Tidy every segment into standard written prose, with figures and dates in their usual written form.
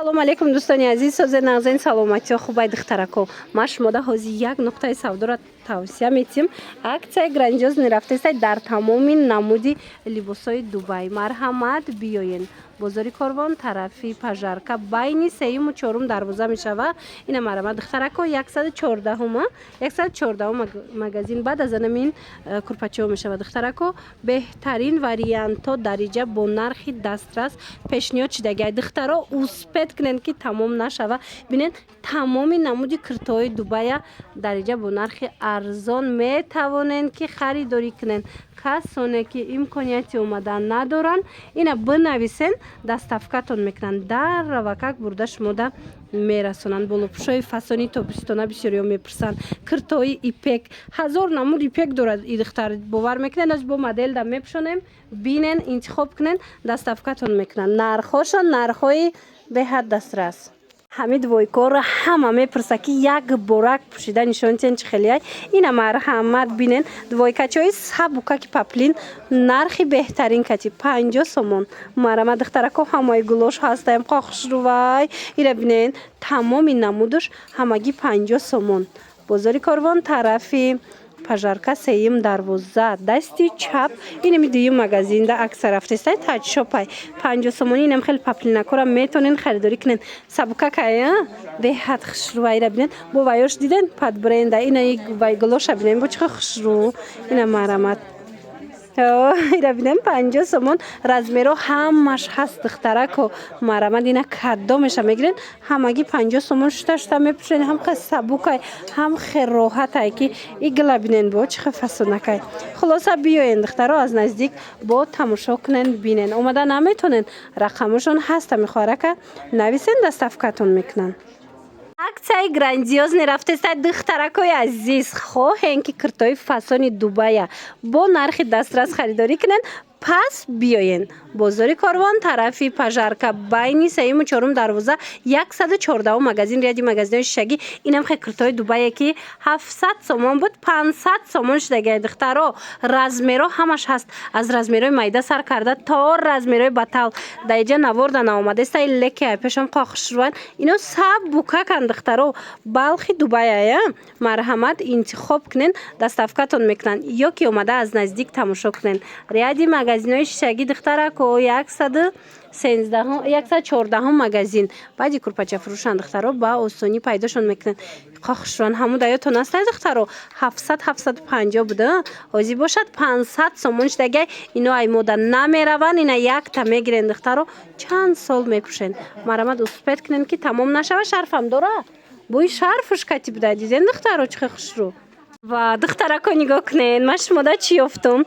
салом алейкум дӯстони азиз, созе нағзаин саломатиё хубай духтарако. Ма шумода ҳози як нуқтаи савдоро тавсия метим. Аксияи грандиозни рафтестай дар тамоми намуди либосҳои Дубай. Марҳамат биёен. Бозори Корвон тарафи Пажарка байни 3-ум 4-ум дарвоза мешава. Ина марҳамат духтарако 114-ума 114-ум магазин баъд аз анамин курпачиҳо мешава духтарако. Беҳтарин вариантҳо дариҷа бо нархи дастрас пешниҳод шидагай духтаро успед кунен ки тамом нашава. Бинен тамоми намуди куртаҳои Дубая дариҷа бо нархи арзон метавонен ки харидорӣ кунен. Касоне ки имконияти омадан надоранд, ина бинависен, доставкатон мекунанд, дар равакак бурда шумода мерасонанд. Болопӯшҳои фасони тобистона бисёриҳо мепурсанд. Куртаҳои ипек, ҳазор намуд ипек дорад и духтар. Бовар мекунен, аз бо модель да мепӯшонем, бинен, интихоб кунен, доставкатон мекунанд. Нархҳошон нархҳои беҳад дастрас. Ҳамид войкор ҳама мепурса ки як борак пӯшида нишонитен чӣ хеле ай. Ина марҳамат бинен двойкачаҳои сабукаки паплин нархи беҳтарин кати 50 сомон. Марҳамат духтарако ҳамаи гулош ҳастаем қохшрувай. Ина бинен тамоми намудуш ҳамагӣ 50 сомон. Бозори Корвон тарафи Пажарка 3-ум дарвоза дасти чап. Инами 2-ум магазинда акса рафтестай таҷшопай 50 сомони. инам хеле паплинакора метонен харидорӣ кунен. Сабукакая беҳад хушрӯайра бинен бо вайош диден падбренда. Ина вай гулоша бинен бо чихо хушрӯ. Ина марҳамат ира бинем 50 сомон. Размеро ҳамаш ҳаст духтарако. Марҳамат ина каддо меша мегирен ҳамагӣ 50 сомон шута мепӯшен. ҳам хе сабукай ҳам хе роҳатай ки игла бинен бо чихо фасонакай. хулоса биёен духтаро аз наздик бо тамошо кунен бинен. омада наметонен рақамашон ҳаста мехоҳарака нависен доставкатон мекунанд. Аксияи грандиозни рафтестай духтаракои азиз хоҳем ки куртаҳои фасони Дубая бо нархи дастрас харидорӣ кунен. Пас биёен. Бозори Корвон тарафи Пажарка байни 3-ум 4-ум дарвоза 114-ум магазин ряди магазинҳои шишагӣ. инам хе куртаҳои Дубае ки 700 сомон буд 500 сомон шудагай духтаро. Размеро ҳамаш ҳаст. аз размерои майда сар карда то размерои батал даиҷа наворда наомадастай леки ай пешам қохшруван. ино сабукакан духтаро балхи Дубая. марҳамат интихоб кунен, доставкатон мекунанд ё ки омада аз наздик тамошо кунен. ряди магазинҳои шишагӣ духтарако 114-ум магазин баъди курпачафурӯшанд духтаро ба осонӣ пайдошон мекунен. қохшруван ҳамун даётон астай духтаро 700-750 буда ҳозир бошад 500 сомон шудагай. ино ай мода намераванд. ина якта мегирен духтаро чанд сол мепӯшен. марҳамат успед кунен ки тамом нашава. шарфам дора бӯи шарфуш кати буда диден духтаро чихе хушрӯ. ва духтарако нигоҳ кунен. ман шумода чӣ ёфтум?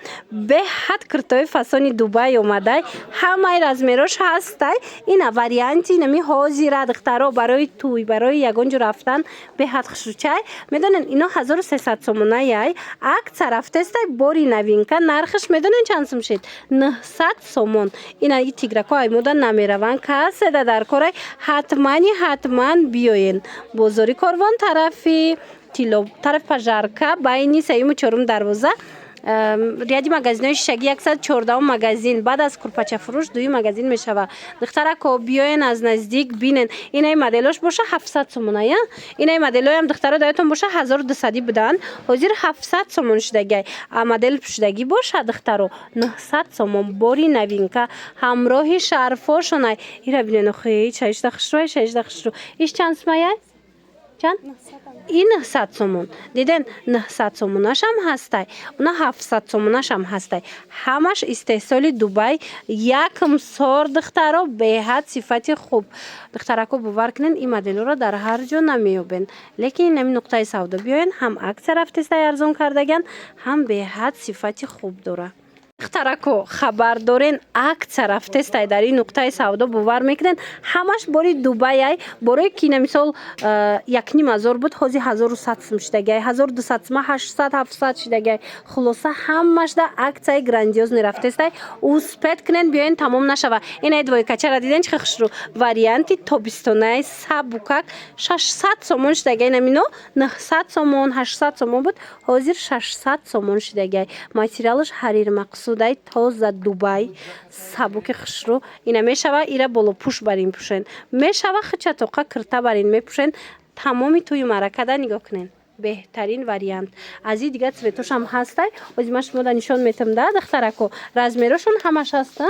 Беҳад куртаҳои фасони Дубай омадай. ҳамаи размерош ҳастай. ина варианти инами ҳозира духтаро барои туй, барои ягон ҷо рафтан беҳад хушрӯчай. медонен ино 1300 сомонай ай. акция рафтестай бори навинка. нархаш медонен чанд сум шид? 900 сомон. ина и тиграко ай мода намераванд. каседа дар корай ҳатман биёен. Бозори Корвон тарафи Пажарка байни 3-ум 4-ум дарвоза ряди магазинҳои шишагӣ 114-ум магазин баъд аз курпачафурӯш 2-ум магазин мешава. духтарако биёен аз наздик бинен. инаи моделош боша 700 сомонай. инаи моделоям духтаро даётон боша 1200 буданд. ҳозир 700 сомон шудагай. модел пӯшидагӣ боша духтаро 900 сомон. бори навинка ҳамроҳи шарфошонай. ира бинен охи шаишта хушрӯ. иш чанд сумаяй? чанд? ин 900 сомон. диден 900 сомонашам ҳастай. уна 700 сомонашам ҳастай. ҳамаш истеҳсоли Дубай. як мсор духтаро беҳад сифати хуб. духтарако бовар кунен ин моделҳоро дар ҳар ҷо намеёбен. лекин инами нуқтаи савдо биёен ҳам аксия рафтестай арзон кардаган ҳам беҳад сифати хуб дора. духтарако хабар дорен аксия рафтестай дар ин нуқтаи савдо бовар мекунен. ҳамаш бори Дубай ай. борое ки ина мисол 1500 буд ҳозир 1100 сум шудагай. 1200 сума 800-700 шудагай. хулоса ҳамаш да аксияи грандиозни рафтестай успед кунен биёен тамом нашава. ина двойкачара диден чихе хушрӯ. варианти тобистонаи сабукак 600 сомон шудагай. ина мино 900 сомон 800 сомон буд ҳозир 600 сомон шудагай. материалаш ҳарир мақсуд посудай тоза дубай сабуки хушрӯ ина мешава ира болопӯш бар ин пӯшен мешава хичатоқа кирта бар ин мепӯшен тамоми тӯи маъракада нигоҳ кунен беҳтарин вариант аз ин дигар цветошам ҳастай ози ман шумода нишон метам да духтарако размерошон ҳамаш ҳаста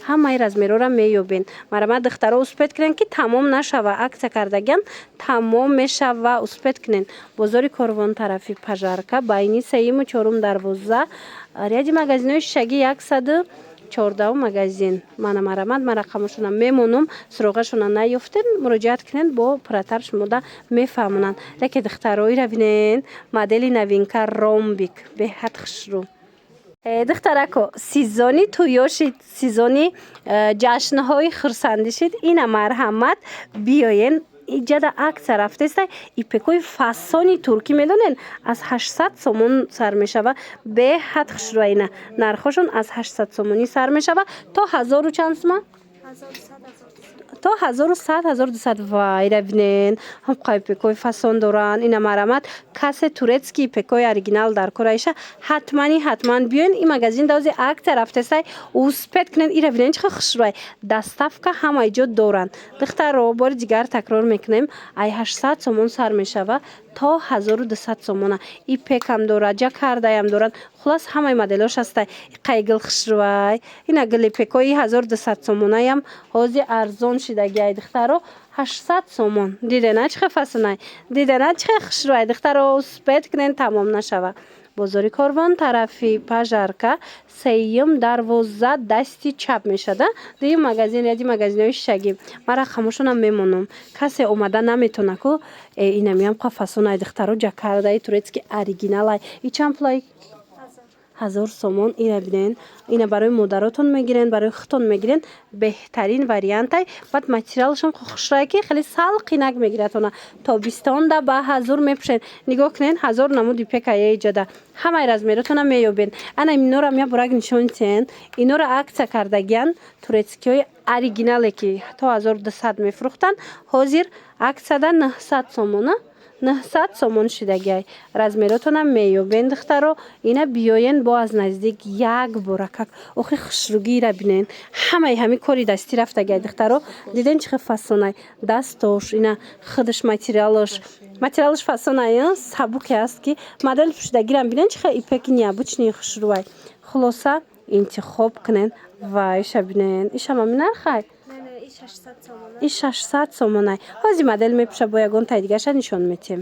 ҳамаи размерора меёбен марама духтаро успед кунен ки тамом нашава акция кардаган тамом мешава успед кунен бозори Корвон тарафи Пажарка байни 3-4 дарвоза ряди магазинои шишагӣ 114 магазин мана марамад ма рақамашона мемонам суроғашона наёфтен муроҷиат кунен бо пурратар шумода мефаҳмонанд леки духтарои равинен модели новинка ромбик беҳад хушрӯ духтарако сезони тӯёшид сезони ҷашнҳои хурсандишид ина марҳамат биёен иҷада акция рафтестай ипекои фасони туркӣ медонен аз 800 сомон сар мешава беҳад хушрӯ ина нархошон аз 800 сомонӣ сар мешава то 1000 чанд сума то 1100-1200 вай равинен ҳамқай ипекои фасон доранд ина марамат касе турецки ипекои оригинал дар кораиша ҳатман биёен ин магазин давзи акция рафтестай успед кунен ин равинен чихел хушрӯай доставка ҳама иҷод доранд духтаро бори дигар такрор мекунем ай 800 сомон сар мешава то 1200 сомона ипекам дорад ҷакардаям дорад хулас ҳамаи моделош ҳастай қайгил хушрӯай ина гилипекои 1200 сомонаям ҳози арзон шидагиай духтаро 800 сомон дидена чихел фасонай дидена чихел хушрӯай духтаро успед кунен тамом нашава бозори Корвон тарафи Пажарка 3 дарвоза дасти чап мешада дуюм магазин ряди магазинои шишагӣ ма рақамошонам мемонам касе омада наметона ку ина миям фасонай духтаро ҷакардаи турецки оригиналай и чанд пулай 1000 сомон ина бинен ина барои модаротон мегирен барои худтон мегирен беҳтарин вариантай баъд материалшон хушрӯай ки хеле салқинак мегиратона тобистонда ба ҳазур мепӯшен нигоҳ кунен 1000 намуди пекая иҷода ҳамаи размеротона меёбен ана инора мия бурак нишонтен инора акция кардагиан турецкиҳои оригинале ки то 1200 мефурӯхтанд ҳозир акцияда 900 сомона 900 сомон шидагиай размеротонам меёбен духтаро ина биёен бо аз наздик як боракак охи хушрӯгиира бинен ҳамаи ҳами кори дастӣ рафтагиай духтаро диден чихел фасонай дастош ина худаш материалаш фасонай сабуке аст ки модел пӯшидагирам бинен чихел ипеки необычни хушрӯай хулоса интихоб кунен вай шабинен ишама минархай и 600 сомонай ҳози модел мепӯша бо ягон тай дигаша нишон метем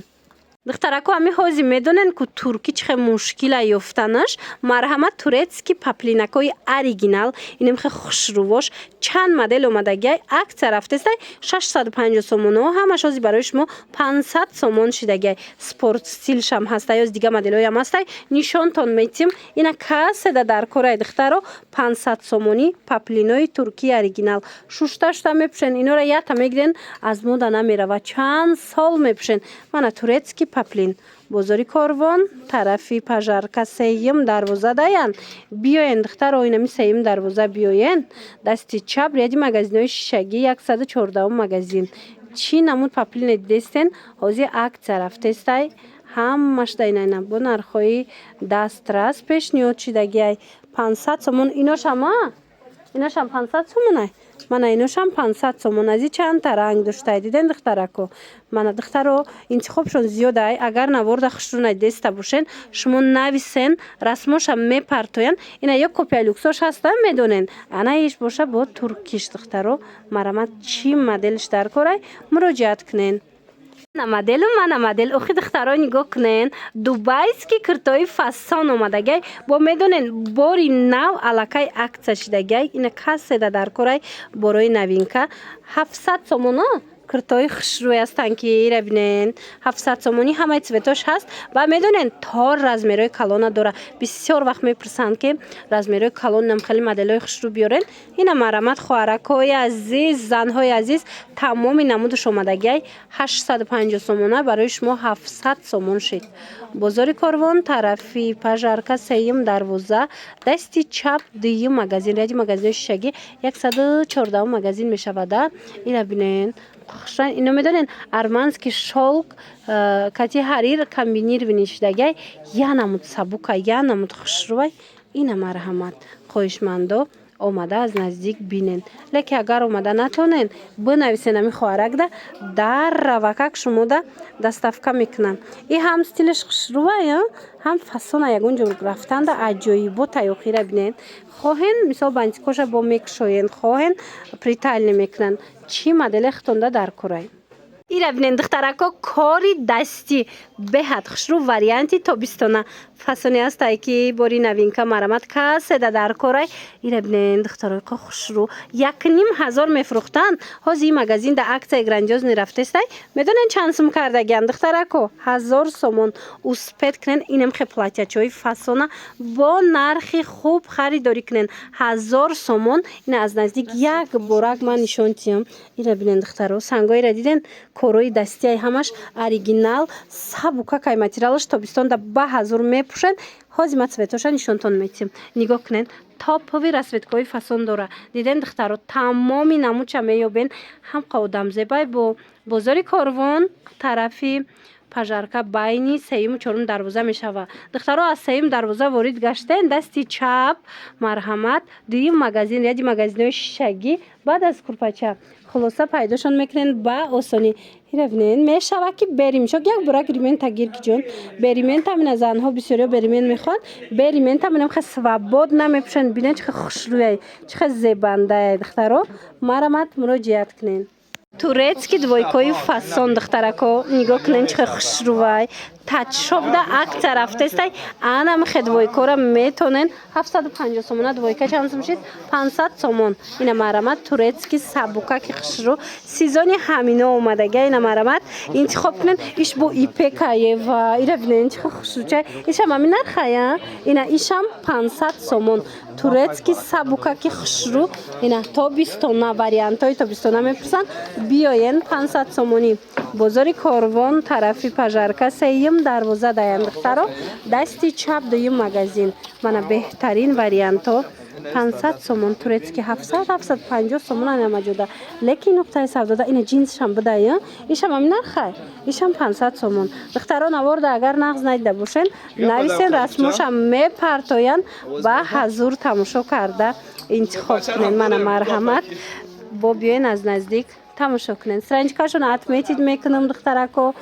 духтарако ҳами ҳози медонен ку туркӣ чихел мушкила ёфтанаш марҳамат турецки паплинакои оригинал инам хе хушрӯвош чанд модел омадагиай акция рафтестай 650 сомоно ҳамаш ҳози барои шумо 500 сомон шидагиай спорт стилшам ҳастай ҳози дига моделоям ҳастай нишонтон метим ина каседа дар корай духтаро 500 сомонӣ паплинои туркии оригинал шушта мепӯшен инора ята мегирен аз мода намерава чанд сол мепӯшен мана турецки паплин бозори Корвон тарафи Пажарка 3 дарвоза даян биёен духтаро инами 3 дарвоза биёен дасти чап ряди магазинои шишагӣ 114 магазин чӣ намуд паплине дидестен ҳози акция рафтестай ҳамаш дайнайна бо нархҳои дастрас пешниҳод шидагиай 500 сомон иношама иношам 500 сомонай мана иношам 500 сомон ази чандта ранг доштай диден духтарако мана духтаро интихобшон зиёдай агар наворда хушрӯ надиста бошен шумо нависен расмошам мепартоян ина ё копия люксош ҳаста медонен ана иш боша бо туркиш духтаро марамат чӣ моделиш дар корай муроҷиат кунен мана модел охи духтаро нигоҳ кунен дубайски куртои фасон омадагиай бо медонен бори нав аллакай акция шидагиай ина каседа дар корай борои новинка 700 сомона куртои хушрӯй ҳастанд ки ира бинен 700 сомонӣ ҳамаи цветош ҳаст ва медонен тор размерои калона дора бисёр вақт мепурсанд ки размерои калонам хеле моделои хушрӯ биёрен ина марамат хоҳаракҳои азиз занҳои азиз тамоми намудаш омадагиай 850 сомона барои шумо 700 сомон шид бозори Корвон тарафи Пажарка 3 дарвоза дасти чап дуюм магазин ряди магазинои шишагӣ 114 магазин мешавада ира бинен хушран ино медонен арманский шелк кати ҳарир комбинированный шидагиай я намуд сабука я намуд хушрӯай ина марҳамат хоҳишмандо омада аз наздик бинен. Лекин агар омада натонен бинависен ами хоҳаракда дар равакак шумода доставка мекунанд. И ҳам стилиш хушрӯвая, ҳам фасона ягон ҷо рафтанда аҷоибота охира бинен. Хоҳен мисол бантикоша бо мекушоен, хоҳен притайли мекунанд. Чӣ модели хитонда дар курай. Ира бинен духтарако кори дастӣ беҳад хушрӯ варианти тобистона фасоне астае ки бори навинка марамат каседа дар корай. Ира бинен духтарако хушрӯ 1500 мефурӯхтанд. ҳозир ин магазин да аксияи грандиозне рафтестай. Медонен чанд сум кардагиянд духтарако? 1000 сомон. Успед кунен инем хе платячаҳои фасона бо нархи хуб харидорӣ кунен. 1000 сомон. Ина аз наздик як борак ман нишон тиҳам. Ира бинен духтаро сангоира диден корои дастияи ҳамаш оригинал сабукакай материалаш тобистонда ба ҳазур мепӯшен. ҳозир ма цветоша нишонтон метиҳам. Нигоҳ кунен топови расветкаҳои фасон дора. Диден духтаро тамоми намудша меёбен. ҳам қавдамзебай бо бозори Корвон тарафи пажарка байни сеюму чорум дарвоза мешава. Духтаро аз сеюм дарвоза ворид гаштен дасти чап марҳамат дуюм магазин яди магазинҳои шишагӣ баъд аз курпача хулоса пайдошон мекунен ба осонӣ. Ира бинен мешава ки беримшок як бурак римента гирки ҷон беримента мина занҳо бисёриҳо беримен мехоҳанд. Беримента минам хе свободна мепӯшанд. Бинен чихе хушрӯяй чихе зебандаи духтаро марамат муроҷиат кунен. Турецки двойкои фасон духтарако нигоҳ кунен чихе хушрӯвай. Тачшопда акция рафтестай анамихе двойкора метонен 750 сомона двойка чанд сум шид 500 сомон. Ина марамат турецки сабукаки хушрӯ сезони ҳамино омадага. Ина марамат интихоб кунен иш бо ипекаева. Ира бинен чихе хушрӯчай ишам ами нархая. Ина ишам 500 сомон. Турецки сабукаки хушрӯ ина тобистона вариантҳои тобистона мепурсанд. Биёен 500 сомонӣ. Бозори Корвон тарафи пажарка сеюм дарвоза даян духтаро дасти чап дуюм магазин мана беҳтарин вариантҳо 500 сомон. Турецки 700-750 сомон анамаҷода. Лекин нуқтаи савдода ина ҷинсшам бидая. Ишам ами нархай. Ишам 500 сомон. духтаро наворда агар нағз надида бошен нависен расмошам мепартоян ба ҳазур тамошо карда интихоб кунен. Мана марҳамат бо биёен аз наздик тамошо кунен. Страничкашон отметид мекунам духтарако.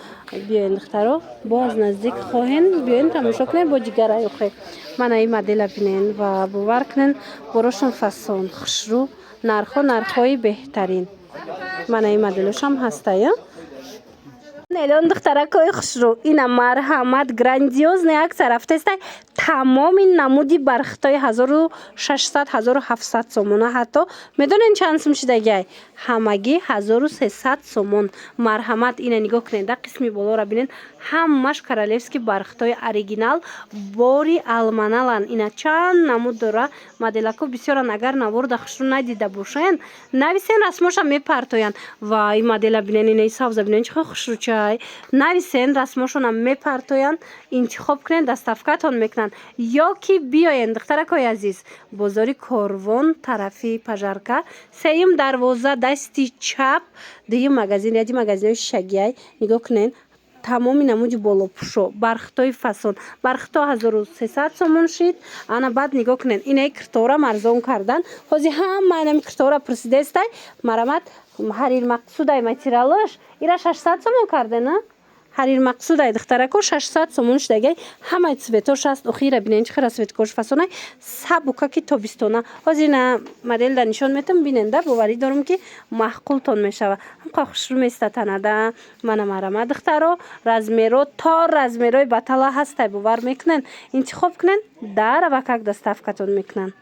Биёен духтаро бо аз наздик хоҳен биёен тамошо кунен бо ҷигараи охе. Мана ин модела бинен ва бовар кунен борошон фасон хушрӯ нархҳои беҳтарин. Мана ин моделошам ҳастая. Нелон духтаракои хушрӯ ина марҳамат грандиозне акция рафтестай тамоми намуди бархитои 1600-1700 сомона ҳатто медонен чанд сум шидагиай ҳамагӣ 1300 сомон. Марҳамат ина нигоҳ кунед да қисми болора бинен ҳамаш королевски бархитои оригинал бори алманалан. Ина чанд намуд дора моделако бисёран агар наворда хушрӯ надида бошен нависен расмоша мепартоян. Ва ин модела бинен ина савза бинен чихе хушрӯчай нависен расмошонам мепартоян интихоб кунен доставкатон мекунанд ё ки биёен духтаракои азиз бозори Корвон тарафи пажарка сеюм дарвоза дасти чап дуюм магазин яди магазинҳои шишагиай нигоҳ кунен тамоми намуди болопӯшо бархитои фасон бархито 1300 сомон шид. Ана баъд нигоҳ кунен инаи киртора арзон кардан. ҳозир ҳама инами киртора пурсидестай марамат ҳарир мақсудай материалаш ира 600 сомон кардена. ҳарир мақсудай духтарако 600 сомон шидагай ҳамаи цветош аст. охира бинен чихе расветкош фасонай сабукаки тобистона. ҳозир ина моделда нишон метам бинен да боварӣ дорам ки маҳқултон мешава. ҳамқа хушрӯ местатанада. Мана марама духтаро размеро то размерои батала ҳастай бовар мекунен интихоб кунен дар ва как доставкатон мекунанд.